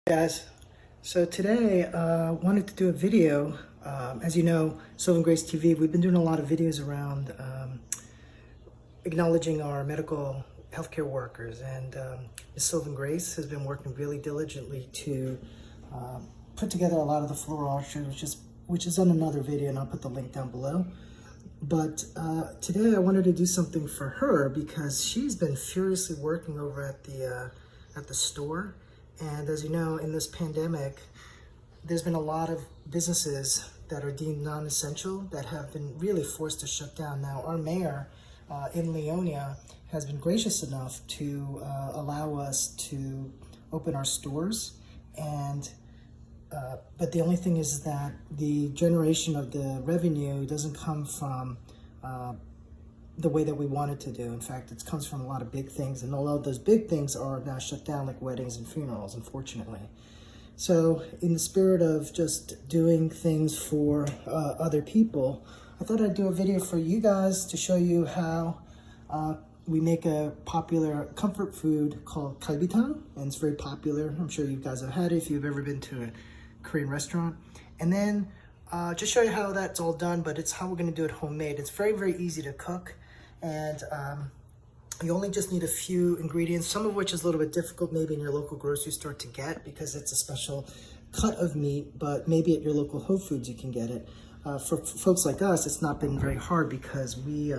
Guys, so today wanted to do a video. As you know, Sylvan Grace TV, we've been doing a lot of videos around acknowledging our medical healthcare workers, and Ms. Sylvan Grace has been working really diligently to put together a lot of the floral archery, which is on another video, and I'll put the link down below. But today I wanted to do something for her because she's been furiously working over at the store. And as you know, in this pandemic, there's been a lot of businesses that are deemed non-essential that have been really forced to shut down. Now, our mayor in Leonia has been gracious enough to allow us to open our stores. And but the only thing is that the generation of the revenue doesn't come from the way that we want it to do. In fact, it comes from a lot of big things, and a lot of those big things are now shut down, like weddings and funerals, unfortunately. So in the spirit of just doing things for other people, I thought I'd do a video for you guys to show you how we make a popular comfort food called Kalbi Tang, and it's very popular. I'm sure you guys have had it if you've ever been to a Korean restaurant. And then just show you how that's all done, but it's how we're going to do it homemade. It's very, very easy to cook, and you only just need a few ingredients, some of which is a little bit difficult maybe in your local grocery store to get because it's a special cut of meat, but maybe at your local Whole Foods you can get it. For folks like us, it's not been very hard because we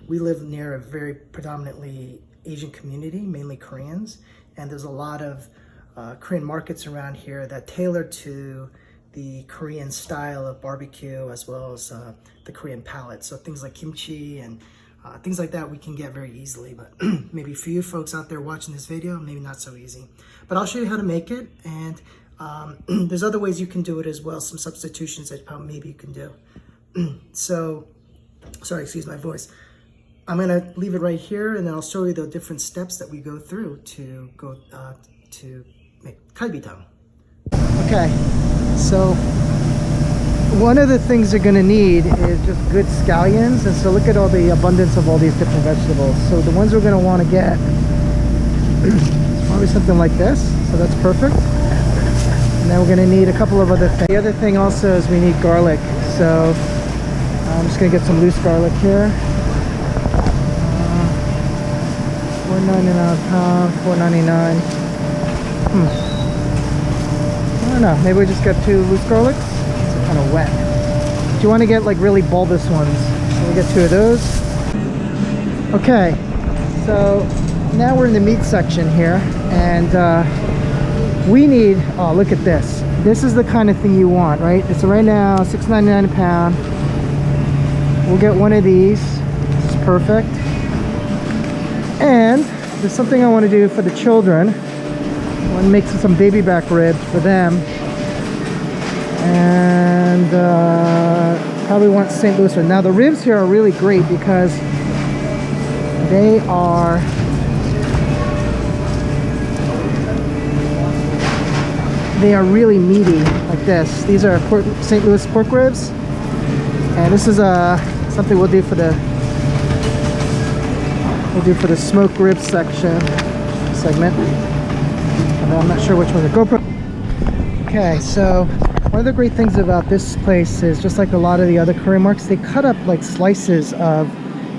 live near a very predominantly Asian community, mainly Koreans, and there's a lot of Korean markets around here that tailor to the Korean style of barbecue as well as the Korean palate. So things like kimchi and things like that we can get very easily, but maybe for you folks out there watching this video, maybe not so easy. But I'll show you how to make it, and there's other ways you can do it as well, some substitutions that maybe you can do. So, sorry, excuse my voice. I'm gonna leave it right here, and then I'll show you the different steps that we go through to make Kalbi Tang. Okay, so one of the things you're going to need is just good scallions, and so look at all the abundance of all these different vegetables. So the ones we're going to want to get is probably something like this, so that's perfect. And then we're going to need a couple of other things. The other thing also is we need garlic, so I'm just going to get some loose garlic here. $4.99 a pound, $4.99. I don't know, maybe we just get 2 loose garlics. It's kind of wet. Do you want to get like really bulbous ones? So we'll get 2 of those. Okay, so now we're in the meat section here, and we need, oh, look at this. This is the kind of thing you want, right? It's right now $6.99 a pound. We'll get one of these. This is perfect. And there's something I want to do for the children. I want to make some baby back ribs for them, and probably want St. Louis. Now the ribs here are really great because they are really meaty like this. These are St. Louis pork ribs, and this is something we'll do for the smoked ribs segment. I'm not sure which one to go for. Okay, so one of the great things about this place is, just like a lot of the other Korean markets, they cut up like slices of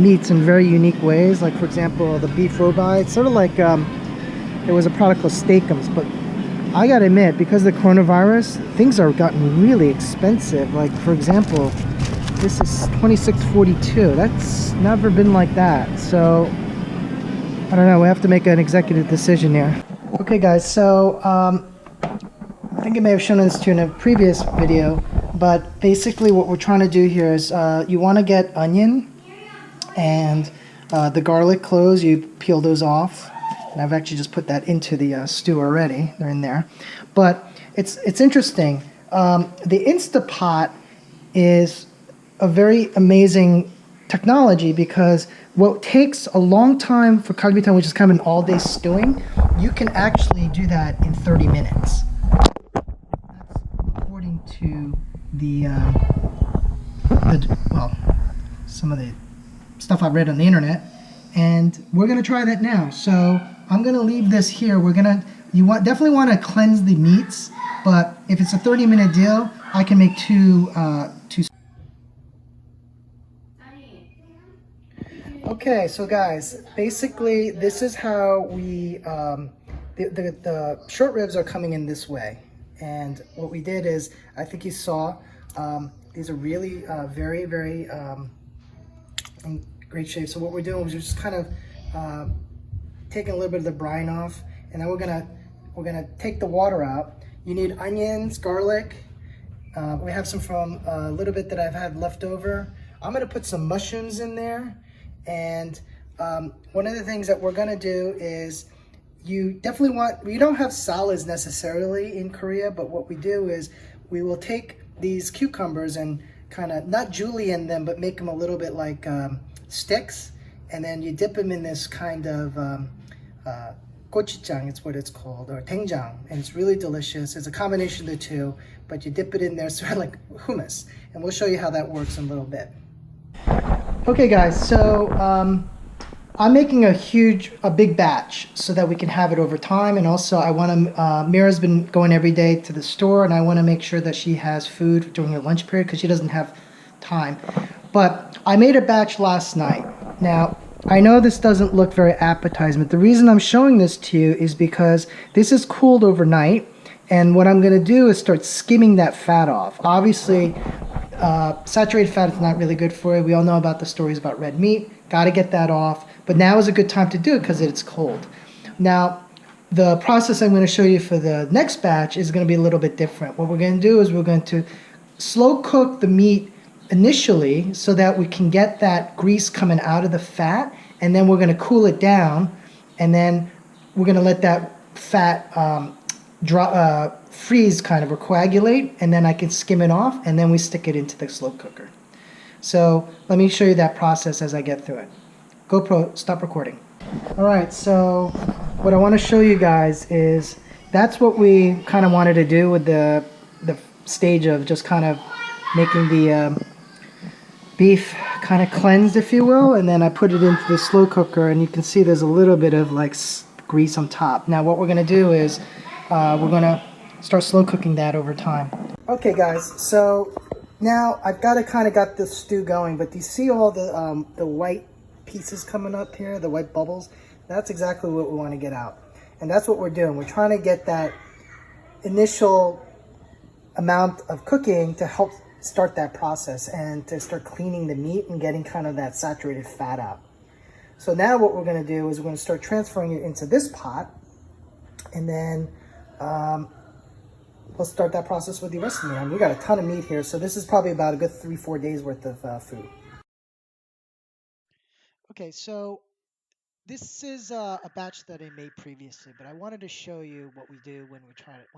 meats in very unique ways. Like, for example, the beef ribeye. It's sort of like there was a product called Steakums, but I gotta admit, because of the coronavirus, things are gotten really expensive. Like, for example, this is $26.42. That's never been like that. So I don't know, we have to make an executive decision here. Okay guys, so I think I may have shown this to you in a previous video, but basically what we're trying to do here is you want to get onion and the garlic cloves. You peel those off, and I've actually just put that into the stew already. They're in there. But it's interesting. The Instapot is a very amazing technology, because what takes a long time for Kalbi Tang, which is kind of an all-day stewing, you can actually do that in 30 minutes. That's according to well, some of the stuff I've read on the internet, and we're going to try that now. So I'm going to leave this here. We're going to You definitely want to cleanse the meats, but if it's a 30-minute deal, I can make two. Okay, so guys, basically this is how we, the short ribs are coming in this way. And what we did is, I think you saw, these are really very, very in great shape. So what we're doing is we're just kind of taking a little bit of the brine off, and then we're gonna take the water out. You need onions, garlic. We have some from a little bit that I've had left over. I'm gonna put some mushrooms in there. And one of the things that we're gonna do is, you definitely we don't have salads necessarily in Korea, but what we do is we will take these cucumbers and kind of not julienne them, but make them a little bit like sticks, and then you dip them in this kind of gochujang, it's what it's called, or doenjang, and it's really delicious. It's a combination of the two, but you dip it in there sort of like hummus, and we'll show you how that works in a little bit. Okay guys, so I'm making a big batch so that we can have it over time, and also I want to, Mira's been going every day to the store, and I want to make sure that she has food during her lunch period because she doesn't have time. But I made a batch last night. Now, I know this doesn't look very appetizing, but the reason I'm showing this to you is because this is cooled overnight, and what I'm going to do is start skimming that fat off. Obviously, saturated fat is not really good for you. We all know about the stories about red meat. Got to get that off. But now is a good time to do it because it's cold. Now, the process I'm going to show you for the next batch is going to be a little bit different. What we're going to do is we're going to slow cook the meat initially so that we can get that grease coming out of the fat, and then we're going to cool it down, and then we're going to let that fat freeze kind of, or coagulate, and then I can skim it off, and then we stick it into the slow cooker. So let me show you that process as I get through it. GoPro, stop recording. All right, so what I want to show you guys is that's what we kind of wanted to do with the stage of just kind of making the beef kind of cleansed, if you will, and then I put it into the slow cooker, and you can see there's a little bit of like grease on top. Now what we're going to do is we're going to start slow cooking that over time. Okay guys, so now I've got the stew going, but do you see all the white pieces coming up here, the white bubbles? That's exactly what we want to get out, and that's what we're doing. We're trying to get that initial amount of cooking to help start that process and to start cleaning the meat and getting kind of that saturated fat out. So now what we're going to do is we're going to start transferring it into this pot, and then we'll start that process with the rest of the meat. We got a ton of meat here, so this is probably about a good 3-4 days worth of food. Okay, so this is a batch that I made previously, but I wanted to show you what we do when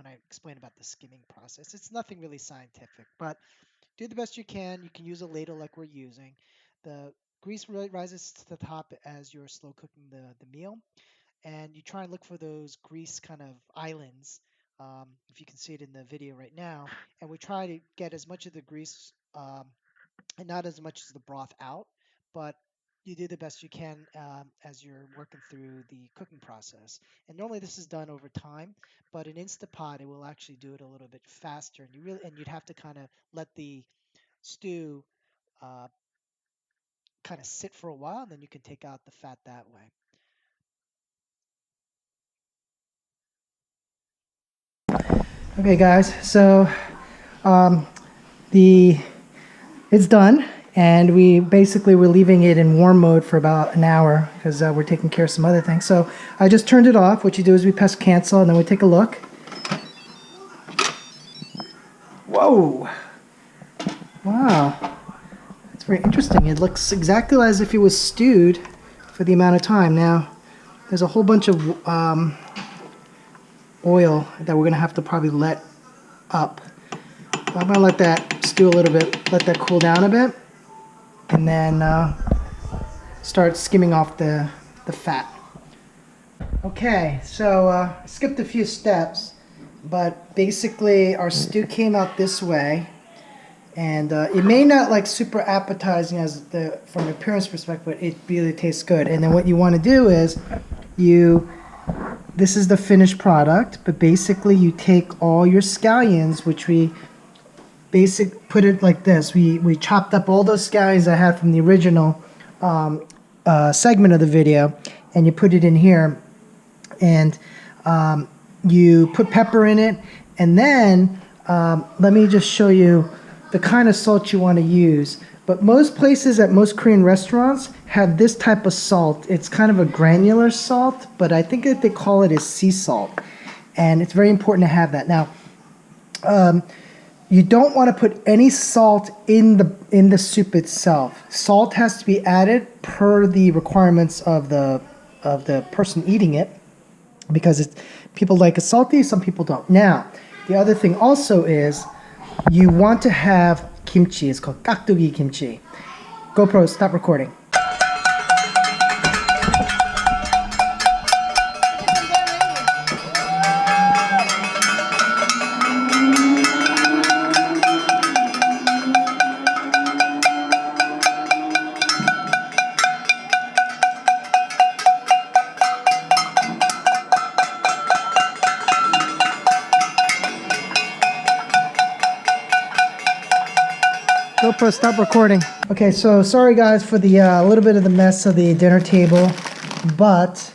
I explain about the skimming process. It's nothing really scientific, but do the best you can. You can use a ladle like we're using. The grease really rises to the top as you're slow cooking the meal, and you try and look for those grease kind of islands, if you can see it in the video right now, and we try to get as much of the grease and not as much as the broth out, but you do the best you can as you're working through the cooking process. And normally this is done over time, but in Instapot it will actually do it a little bit faster, and you'd have to kind of let the stew kind of sit for a while, and then you can take out the fat that way. Okay guys, so it's done, and we're leaving it in warm mode for about an hour because we're taking care of some other things. So I just turned it off. What you do is we press cancel, and then we take a look. Whoa! Wow, that's very interesting. It looks exactly as if it was stewed for the amount of time. Now there's a whole bunch of oil that we're gonna have to probably let up. I'm gonna let that stew a little bit, let that cool down a bit, and then start skimming off the fat. Okay, so I skipped a few steps, but basically our stew came out this way, and it may not like super appetizing from an appearance perspective, but it really tastes good. And then what you want to do is you this is the finished product, but basically you take all your scallions, which we put it like this. We chopped up all those scallions I had from the original segment of the video, and you put it in here, and you put pepper in it, and then let me just show you the kind of salt you want to use. But most places at most Korean restaurants have this type of salt. It's kind of a granular salt, but I think that they call it is sea salt, and it's very important to have that. Now, you don't want to put any salt in the soup itself. Salt has to be added per the requirements of the person eating it, because people like it salty, some people don't. Now, the other thing also is you want to have kimchi. It's called kakdugi kimchi. GoPro, stop recording. GoPro, stop recording. Okay, so sorry guys for the little bit of the mess of the dinner table, but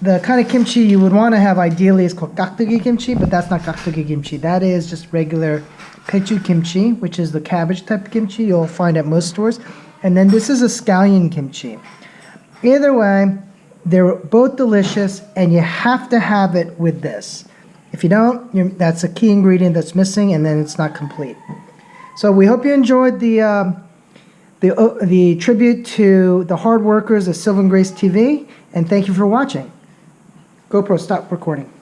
the kind of kimchi you would want to have ideally is called kakdugi kimchi, but that's not kakdugi kimchi. That is just regular pechu kimchi, which is the cabbage type kimchi you'll find at most stores. And then this is a scallion kimchi. Either way, they're both delicious, and you have to have it with this. If you don't, that's a key ingredient that's missing, and then it's not complete. So we hope you enjoyed the tribute to the hard workers of Sylvan Grace TV, and thank you for watching. GoPro, stop recording.